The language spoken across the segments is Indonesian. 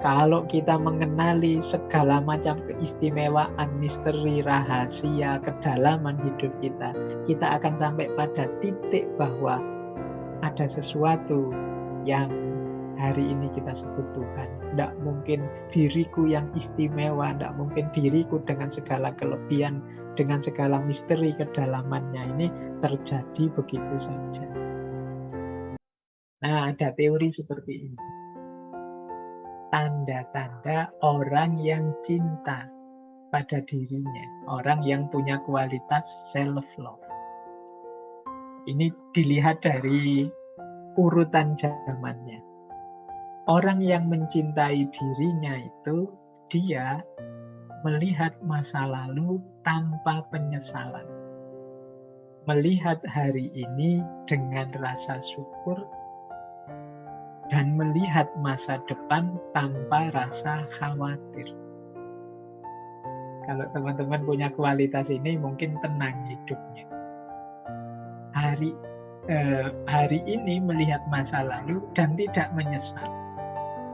Kalau kita mengenali segala macam keistimewaan, misteri, rahasia, kedalaman hidup kita akan sampai pada titik bahwa ada sesuatu yang hari ini kita sebut Tuhan. Tidak mungkin diriku yang istimewa, tidak mungkin diriku dengan segala kelebihan, dengan segala misteri kedalamannya ini terjadi begitu saja. Nah, ada teori seperti ini. Tanda-tanda orang yang cinta pada dirinya, orang yang punya kualitas self-love. Ini dilihat dari urutan zamannya. Orang yang mencintai dirinya itu, dia melihat masa lalu tanpa penyesalan. Melihat hari ini dengan rasa syukur, dan melihat masa depan tanpa rasa khawatir. Kalau teman-teman punya kualitas ini, mungkin tenang hidupnya. Hari ini melihat masa lalu dan tidak menyesal.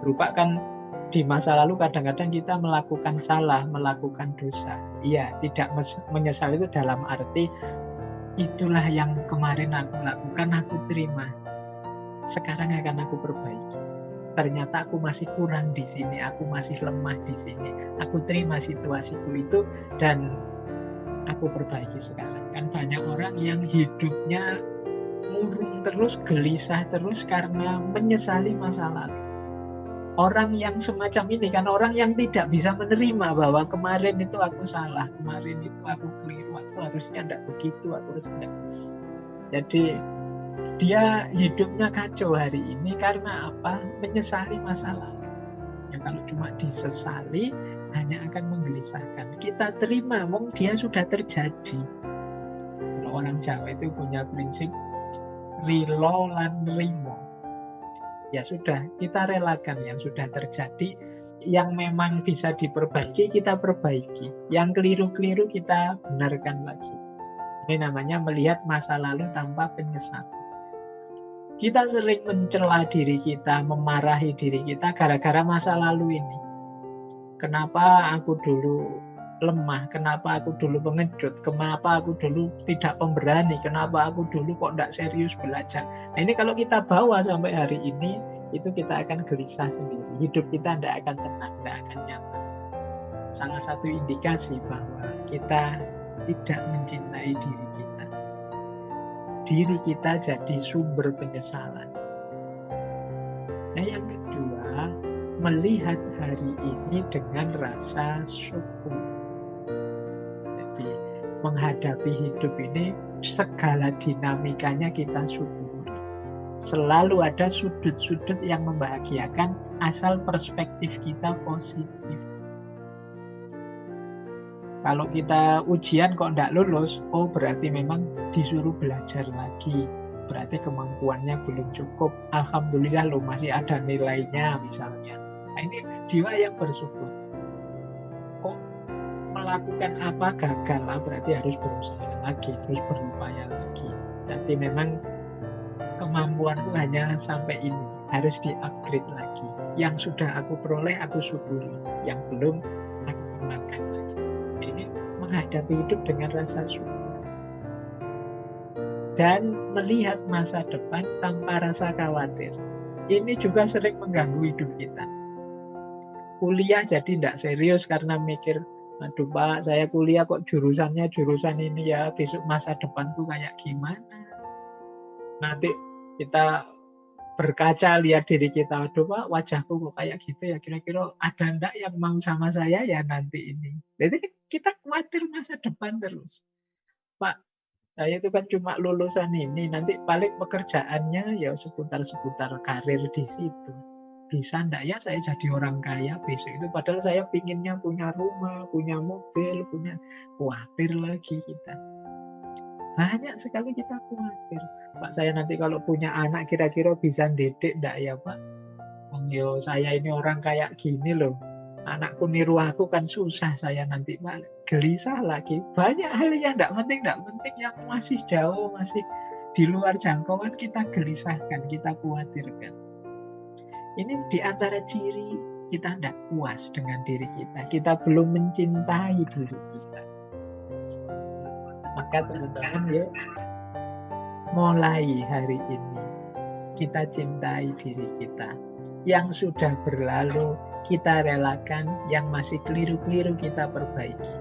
Berupa kan di masa lalu kadang-kadang kita melakukan salah, melakukan dosa. Iya, tidak menyesal itu dalam arti itulah yang kemarin aku lakukan, aku terima. Sekarang akan aku perbaiki. Ternyata aku masih kurang di sini, aku masih lemah di sini. Aku terima situasiku itu dan aku perbaiki sekarang. Kan banyak orang yang hidupnya murung terus, gelisah terus karena menyesali masa lalu. Orang yang semacam ini kan orang yang tidak bisa menerima bahwa kemarin itu aku salah, kemarin itu aku keliru, aku harusnya tidak begitu, aku harus tidak. Jadi dia hidupnya kacau hari ini karena apa? Menyesali masa lalu. Ya kalau cuma disesali hanya akan menggelisahkan. Kita terima, wong dia sudah terjadi. Kalau orang Jawa itu punya prinsip rilo lan rimo. Ya sudah, kita relakan yang sudah terjadi. Yang memang bisa diperbaiki, kita perbaiki. Yang keliru-keliru kita benarkan lagi. Ini namanya melihat masa lalu tanpa penyesalan. Kita sering mencela diri kita, memarahi diri kita gara-gara masa lalu ini. Kenapa aku dulu lemah, kenapa aku dulu pengecut, kenapa aku dulu tidak pemberani, kenapa aku dulu kok tidak serius belajar. Nah ini kalau kita bawa sampai hari ini, itu kita akan gelisah sendiri. Hidup kita tidak akan tenang, tidak akan nyaman. Salah satu indikasi bahwa kita tidak mencintai diri kita. Diri kita jadi sumber penyesalan. Nah yang kedua, melihat hari ini dengan rasa syukur. Jadi menghadapi hidup ini segala dinamikanya kita syukuri. Selalu ada sudut-sudut yang membahagiakan asal perspektif kita positif. Kalau kita ujian kok tidak lulus, oh berarti memang disuruh belajar lagi. Berarti kemampuannya belum cukup. Alhamdulillah loh masih ada nilainya misalnya. Nah ini jiwa yang bersyukur. Kok melakukan apa gagal, berarti harus berusaha lagi, harus berupaya lagi. Berarti memang kemampuanku hanya sampai ini, harus di-upgrade lagi. Yang sudah aku peroleh, aku syukuri. Yang belum, aku kembangkan lagi. Menghadapi hidup dengan rasa syukur dan melihat masa depan tanpa rasa khawatir. Ini juga sering mengganggu hidup kita. Kuliah jadi tidak serius karena mikir, aduh Pak, saya kuliah kok jurusannya jurusan ini ya, besok masa depanku kayak gimana. Nanti kita berkaca lihat diri kita, aduh Pak, wajahku kok kayak gitu ya, kira-kira ada enggak yang mau sama saya ya nanti ini. Jadi kita khawatir masa depan terus. Pak, saya itu kan cuma lulusan ini, nanti paling pekerjaannya ya seputar-seputar karir di situ. Bisa enggak ya saya jadi orang kaya besok itu, padahal saya pinginnya punya rumah, punya mobil, punya, khawatir lagi kita. Banyak sekali kita khawatir. Pak, saya nanti kalau punya anak kira-kira bisa didik enggak ya Pak? Yo, saya ini orang kayak gini loh. Anakku niru aku kan susah, saya nanti gelisah lagi. Banyak hal yang tidak penting yang masih jauh, masih di luar jangkauan kita gelisahkan, kita khawatirkan. Ini di antara ciri kita tidak puas dengan diri kita. Kita belum mencintai diri kita. Maka teman-teman, yuk mulai hari ini kita cintai diri kita. Yang sudah berlalu kita relakan, yang masih keliru-keliru kita perbaiki.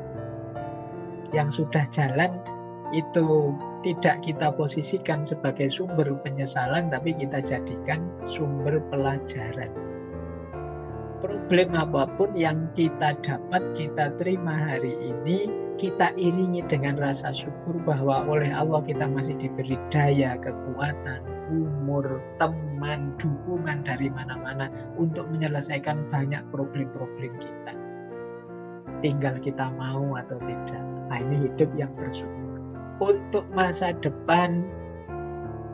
Yang sudah jalan itu tidak kita posisikan sebagai sumber penyesalan, tapi kita jadikan sumber pelajaran. Problem apapun yang kita dapat, kita terima hari ini, kita iringi dengan rasa syukur bahwa oleh Allah kita masih diberi daya, kekuatan, umur, teman, dukungan dari mana-mana untuk menyelesaikan banyak problem-problem kita. Tinggal kita mau atau tidak. Nah, ini hidup yang bersyukur. Untuk masa depan,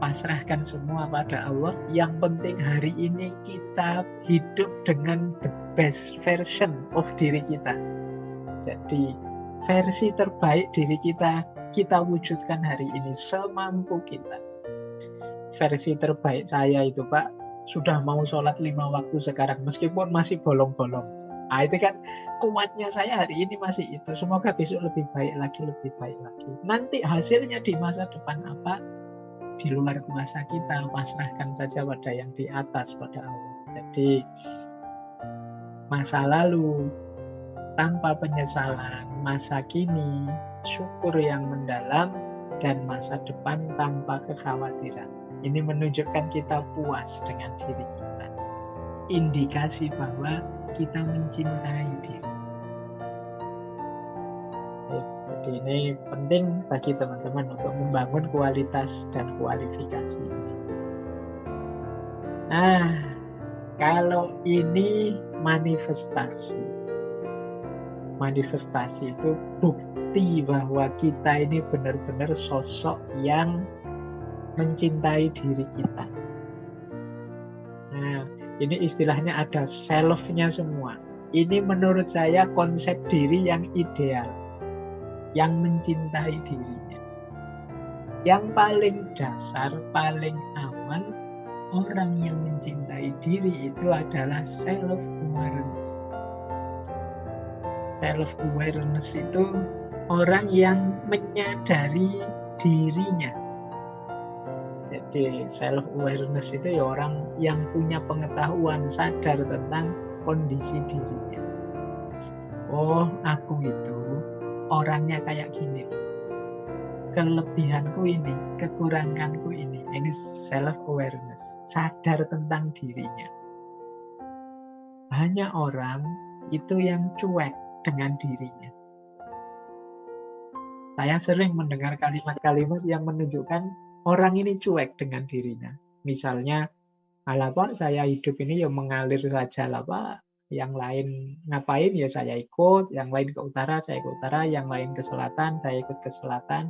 pasrahkan semua pada Allah. Yang penting hari ini kita hidup dengan the best version of diri kita. Jadi versi terbaik diri kita wujudkan hari ini semampu kita. Versi terbaik saya itu, Pak, sudah mau sholat 5 waktu sekarang meskipun masih bolong-bolong. Nah, itu kan kuatnya saya hari ini masih itu. Semoga besok lebih baik lagi, lebih baik lagi. Nanti hasilnya di masa depan apa? Di luar kuasa kita, pasrahkan saja pada yang di atas, pada Allah. Jadi masa lalu tanpa penyesalan, masa kini syukur yang mendalam, dan masa depan tanpa kekhawatiran. Ini menunjukkan kita puas dengan diri kita. Indikasi bahwa kita mencintai diri. Jadi ini penting bagi teman-teman untuk membangun kualitas dan kualifikasi ini. Nah, kalau ini manifestasi. Manifestasi itu bukti bahwa kita ini benar-benar sosok yang mencintai diri kita. Nah, ini istilahnya ada self-nya semua. Ini menurut saya konsep diri yang ideal, yang mencintai dirinya. Yang paling dasar, paling aman, orang yang mencintai diri itu adalah self-awareness. Self-awareness itu orang yang menyadari dirinya. Jadi self-awareness itu ya orang yang punya pengetahuan, sadar tentang kondisi dirinya. Oh, aku itu orangnya kayak gini. Kelebihanku ini, kekuranganku ini. Ini self-awareness, sadar tentang dirinya. Banyak orang itu yang cuek dengan dirinya. Saya sering mendengar kalimat-kalimat yang menunjukkan orang ini cuek dengan dirinya. Misalnya, alah Pak, saya hidup ini ya mengalir saja lah Pak. Yang lain ngapain ya saya ikut, yang lain ke utara saya ke utara, yang lain ke selatan saya ikut ke selatan.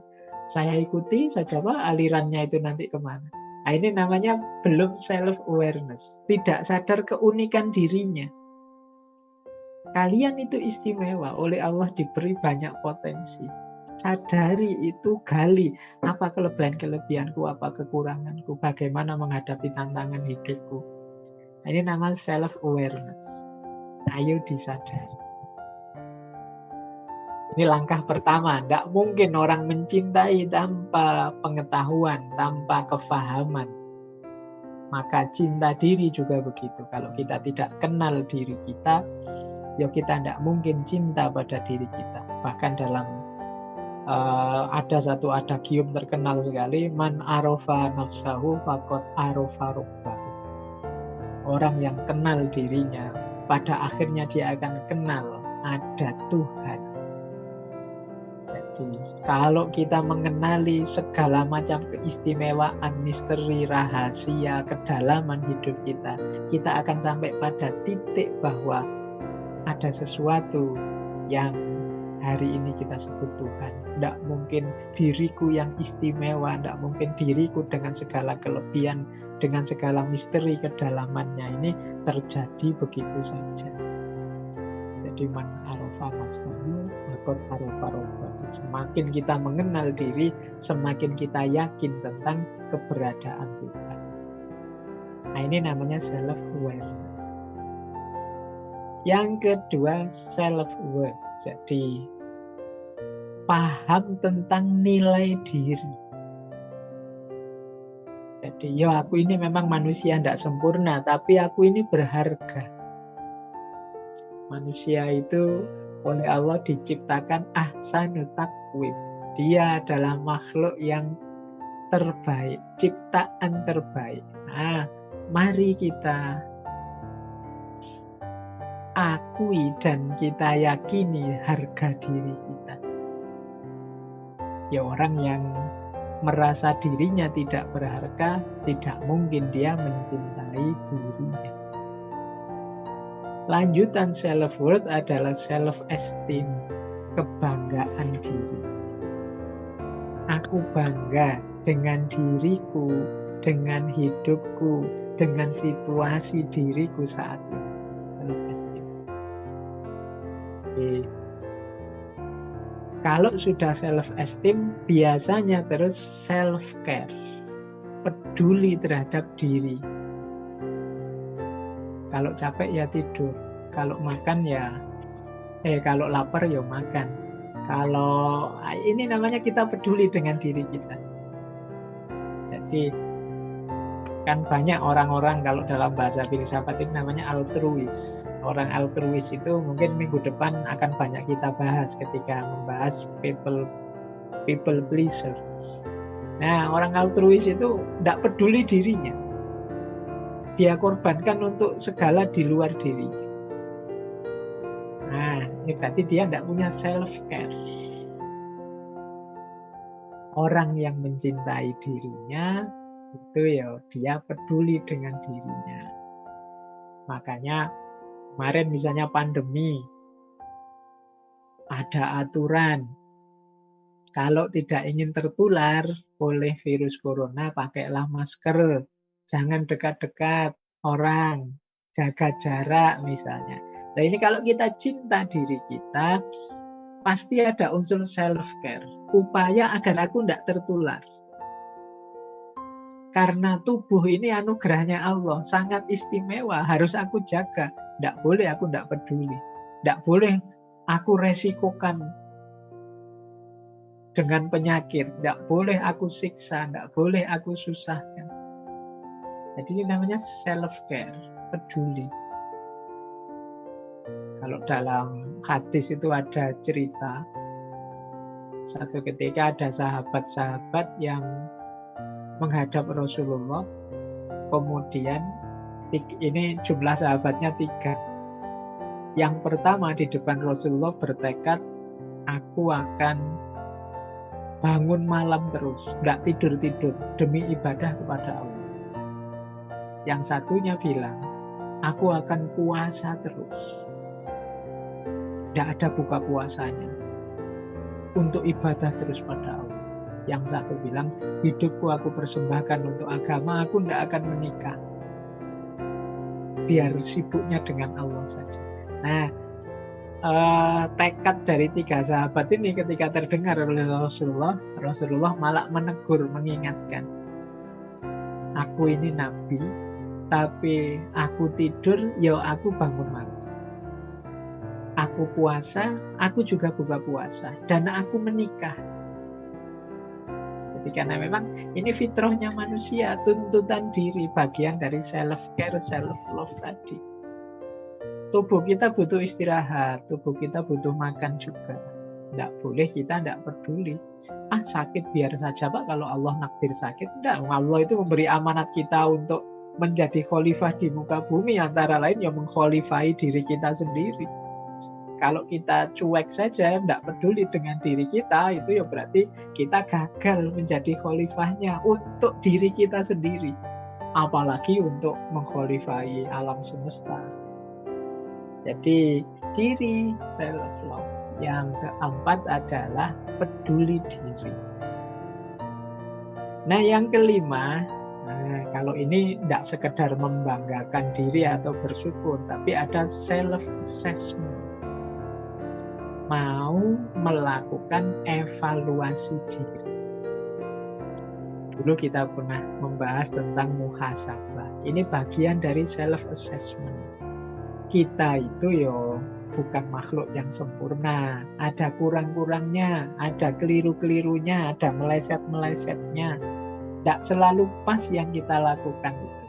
Saya ikuti saja Pak, alirannya itu nanti kemana. Nah, ini namanya belum self-awareness. Tidak sadar keunikan dirinya. Kalian itu istimewa, oleh Allah diberi banyak potensi. Sadari itu, gali apa kelebihan-kelebihanku, apa kekuranganku, bagaimana menghadapi tantangan hidupku. Nah, ini namanya self-awareness. Ayo disadari. Ini langkah pertama. Tidak mungkin orang mencintai tanpa pengetahuan, tanpa kefahaman. Maka cinta diri juga begitu. Kalau kita tidak kenal diri kita, ya kita tidak mungkin cinta pada diri kita. Bahkan dalam ada satu adagium terkenal sekali, man arofa nafsahu faqad arofa rabbahu. Orang yang kenal dirinya, pada akhirnya dia akan kenal ada Tuhan. Jadi kalau kita mengenali segala macam keistimewaan, misteri, rahasia, kedalaman hidup kita, kita akan sampai pada titik bahwa ada sesuatu yang hari ini kita sebut Tuhan. Tidak mungkin diriku yang istimewa, tidak mungkin diriku dengan segala kelebihan, dengan segala misteri kedalamannya ini terjadi begitu saja. Jadi man arofa nafsahu faqad arofa rabbahu. Semakin kita mengenal diri, semakin kita yakin tentang keberadaan Tuhan. Nah, ini namanya self-awareness. Yang kedua, self-worth. Jadi, paham tentang nilai diri. Jadi, ya aku ini memang manusia tidak sempurna, tapi aku ini berharga. Manusia itu oleh Allah diciptakan ahsanu taqwim. Dia adalah makhluk yang terbaik, ciptaan terbaik. Nah, mari kita akui dan kita yakini harga diri kita. Ya orang yang merasa dirinya tidak berharga, tidak mungkin dia mencintai dirinya. Lanjutan self-worth adalah self-esteem, kebanggaan diri. Aku bangga dengan diriku, dengan hidupku, dengan situasi diriku saat ini. Self-esteem. Jadi, kalau sudah self-esteem, biasanya terus self-care, peduli terhadap diri. Kalau capek ya tidur, kalau makan ya, kalau lapar ya makan. Kalau ini namanya kita peduli dengan diri kita. Jadi kan banyak orang-orang kalau dalam bahasa filsafat itu namanya altruis. Orang altruis itu mungkin minggu depan akan banyak kita bahas ketika membahas people pleaser. Nah, orang altruis itu tidak peduli dirinya. Dia korbankan untuk segala di luar dirinya. Nah, ini berarti dia tidak punya self-care. Orang yang mencintai dirinya, itu ya dia peduli dengan dirinya. Makanya kemarin misalnya pandemi, ada aturan. Kalau tidak ingin tertular oleh virus corona, pakailah masker. Jangan dekat-dekat orang, jaga jarak misalnya. Nah ini kalau kita cinta diri kita, pasti ada unsur self-care. Upaya agar aku tidak tertular. Karena tubuh ini anugerahnya Allah, sangat istimewa, harus aku jaga. Tidak boleh aku tidak peduli. Tidak boleh aku resikokan dengan penyakit. Tidak boleh aku siksa, tidak boleh aku susahkan. Jadi ini namanya self-care, peduli. Kalau dalam hadis itu ada cerita, satu ketika ada sahabat-sahabat yang menghadap Rasulullah, kemudian ini jumlah sahabatnya 3. Yang pertama di depan Rasulullah bertekad, aku akan bangun malam terus, tidak tidur-tidur, demi ibadah kepada Allah. Yang satunya bilang, aku akan puasa terus, tidak ada buka puasanya, untuk ibadah terus pada Allah. Yang satu bilang, hidupku aku persembahkan untuk agama, aku tidak akan menikah, biar sibuknya dengan Allah saja. Nah, tekad dari 3 sahabat ini ketika terdengar oleh Rasulullah malah menegur, mengingatkan, aku ini nabi, tapi aku tidur, ya aku bangun malam. Aku puasa, aku juga buka puasa. Dan aku menikah. Jadi karena memang ini fitrahnya manusia, tuntutan diri, bagian dari self-care, self-love tadi. Tubuh kita butuh istirahat, tubuh kita butuh makan juga. Tidak boleh kita tidak peduli. Sakit biar saja Pak, kalau Allah nakdir sakit. Tidak, Allah itu memberi amanat kita untuk menjadi khalifah di muka bumi, antara lain yang mengkhalifai diri kita sendiri. Kalau kita cuek saja, tidak peduli dengan diri kita, itu ya berarti kita gagal menjadi khalifahnya untuk diri kita sendiri. Apalagi untuk mengkhalifai alam semesta. Jadi ciri self-love yang keempat adalah peduli diri. Nah yang kelima, kalau ini tidak sekedar membanggakan diri atau bersyukur, tapi ada self-assessment. Mau melakukan evaluasi diri. Dulu kita pernah membahas tentang muhasabah. Ini bagian dari self-assessment. kita itu yo bukan makhluk yang sempurna. Ada kurang-kurangnya, ada keliru-kelirunya, ada meleset-melesetnya. Tidak selalu pas yang kita lakukan itu.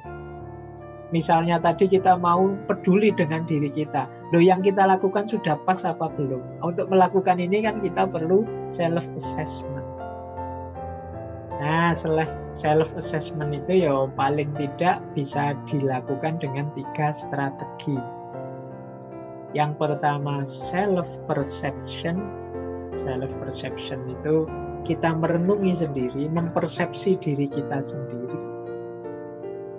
Misalnya tadi kita mau peduli dengan diri kita. Loh, yang kita lakukan sudah pas apa belum? Untuk melakukan ini kan kita perlu self-assessment. Nah, self-assessment itu ya paling tidak bisa dilakukan dengan 3 strategi. Yang pertama self-perception. Self-perception itu kita merenungi sendiri, mempersepsi diri kita sendiri.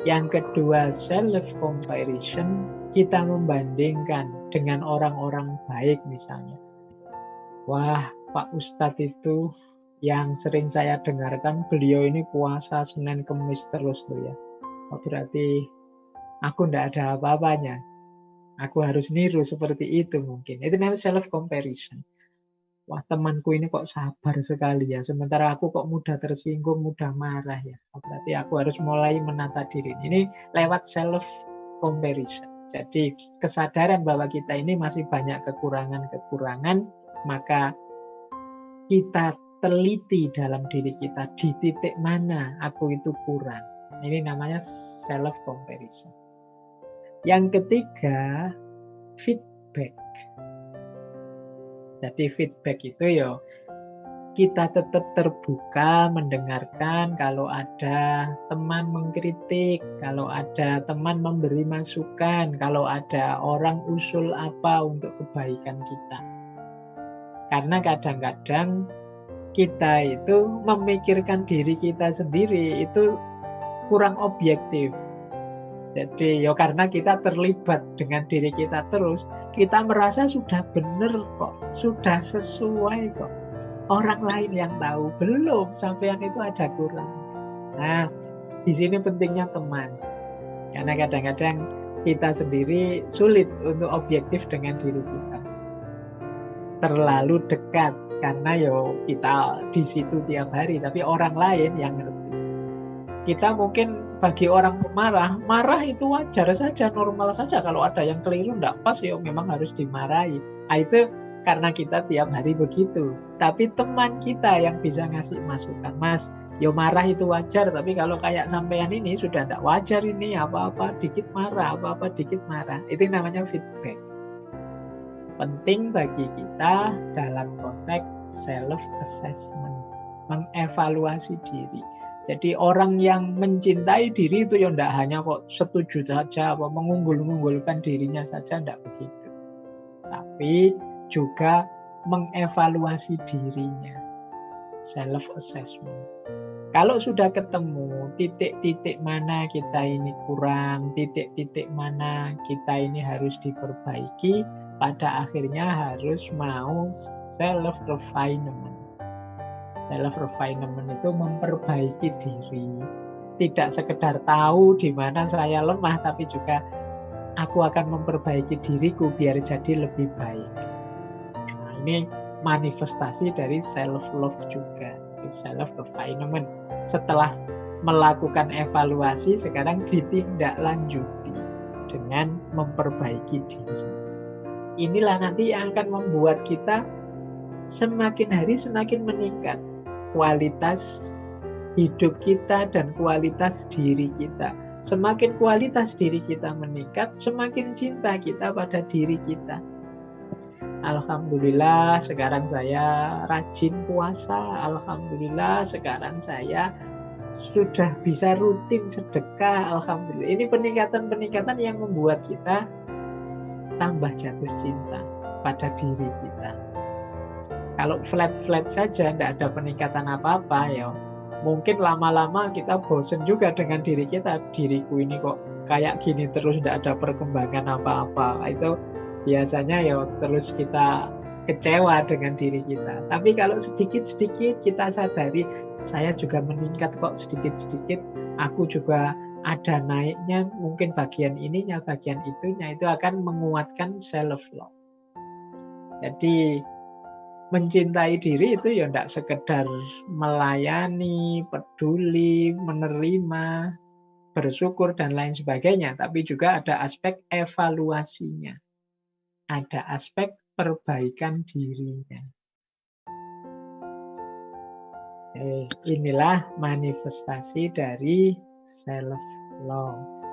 Yang kedua self-comparison, kita membandingkan dengan orang-orang baik misalnya. Wah, Pak Ustadz itu yang sering saya dengarkan, beliau ini puasa Senin Kemis terus tuh ya. Oh, berarti aku ndak ada apa-apanya. Aku harus niru seperti itu mungkin. Itu namanya self-comparison. Wah, temanku ini kok sabar sekali ya. Sementara aku kok mudah tersinggung, mudah marah ya. Berarti aku harus mulai menata diri. Ini lewat self-comparison. Jadi kesadaran bahwa kita ini masih banyak kekurangan-kekurangan, maka kita teliti dalam diri kita di titik mana aku itu kurang. Ini namanya self-comparison. Yang ketiga, feedback. Jadi feedback itu ya kita tetap terbuka mendengarkan kalau ada teman mengkritik, kalau ada teman memberi masukan, kalau ada orang usul apa untuk kebaikan kita. Karena kadang-kadang kita itu memikirkan diri kita sendiri itu kurang objektif. Jadi ya karena kita terlibat dengan diri kita terus, kita merasa sudah benar kok, sudah sesuai kok. Orang lain yang tahu, belum, sampean itu ada kurang. Nah, di sini pentingnya teman. Karena kadang-kadang kita sendiri sulit untuk objektif dengan diri kita. Terlalu dekat, karena yo kita di situ tiap hari, tapi orang lain yang ngerti. Kita mungkin bagi orang pemarah, marah itu wajar saja, normal saja. Kalau ada yang keliru, enggak pas, ya memang harus dimarahi. Nah, itu karena kita tiap hari begitu. Tapi teman kita yang bisa ngasih masukan, Mas, yo marah itu wajar, tapi kalau kayak sampean ini sudah enggak wajar ini, apa-apa dikit marah, apa-apa dikit marah. Itu namanya feedback. Penting bagi kita dalam konteks self-assessment, mengevaluasi diri. Jadi orang yang mencintai diri itu ya tidak hanya kok setuju saja, apa mengunggul-unggulkan dirinya saja, tidak begitu. Tapi juga mengevaluasi dirinya, self-assessment. Kalau sudah ketemu titik-titik mana kita ini kurang, titik-titik mana kita ini harus diperbaiki, pada akhirnya harus mau self-refinement. Self-refinement itu memperbaiki diri. Tidak sekedar tahu di mana saya lemah, tapi juga aku akan memperbaiki diriku biar jadi lebih baik. Nah, ini manifestasi dari self-love juga. Self-refinement. Setelah melakukan evaluasi, sekarang ditindaklanjuti dengan memperbaiki diri. Inilah nanti yang akan membuat kita semakin hari semakin meningkat kualitas hidup kita dan kualitas diri kita. Semakin kualitas diri kita meningkat, semakin cinta kita pada diri kita. Alhamdulillah sekarang saya rajin puasa. Alhamdulillah sekarang saya sudah bisa rutin sedekah. Alhamdulillah. Ini peningkatan-peningkatan yang membuat kita tambah jatuh cinta pada diri kita. Kalau flat-flat saja, tidak ada peningkatan apa-apa, ya mungkin lama-lama kita bosen juga dengan diri kita. Diriku ini kok kayak gini terus, tidak ada perkembangan apa-apa. Itu biasanya ya terus kita kecewa dengan diri kita. Tapi kalau sedikit-sedikit kita sadari, saya juga meningkat kok sedikit-sedikit, aku juga ada naiknya, mungkin bagian ininya, bagian itunya, itu akan menguatkan self-love. Jadi mencintai diri itu ya tidak sekedar melayani, peduli, menerima, bersyukur dan lain sebagainya, tapi juga ada aspek evaluasinya. ada aspek perbaikan dirinya. Inilah manifestasi dari self love.